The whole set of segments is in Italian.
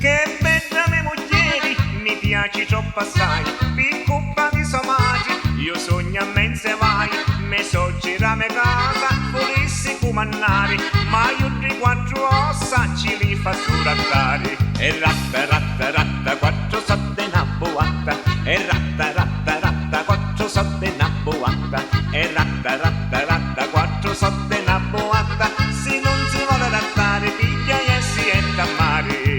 Che bella mia moglie, mi piace troppo assai, piccola di somaggi, io sogno a mense vai, me so gira me casa, volessi comandare, ma io di quattro ossa ci li fa surattare. E ratta ratta ratta, quattro soldi una boatta, e ratta ratta ratta, quattro soldi una boatta, e ratta ratta ratta, quattro soldi una boatta, se non si vuole rattare, piglia e si entra a mare.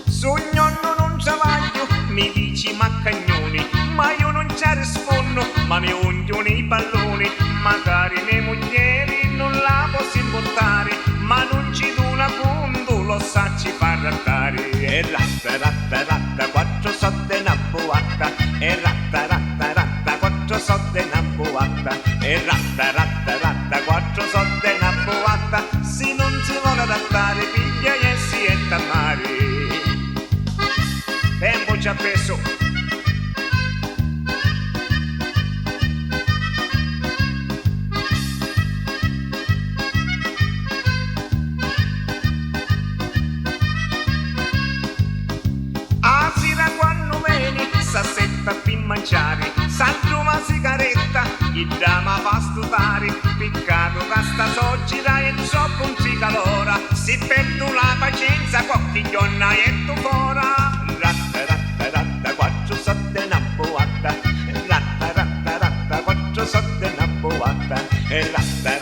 Sognando non travaglio, mi dici ma cagnoni, ma io non ci rispondo, ma mi unghiono i palloni, magari le moglieri non la posso importare, ma non ci do una punto, lo sa ci fa rattare. E ratta ratta ratta, quattro soldi una boatta, e ratta ratta ratta, quattro soldi una boatta, e ratta ratta ratta, quattro soldi una boatta, se non si vuole adattare, piglia e si entra a mare. Tempo ci ha preso. A sera quando vieni, sassetta per mangiare, salto una sigaretta, il dama fa stutare, piccato casta soggira e troppo un cicalora, si perdo la pazienza, qualche giorno e tu fora. Ratta ratta ratta, quattro soldi una boatta, ratta ratta ratta, quattro soldi una boatta, e ratta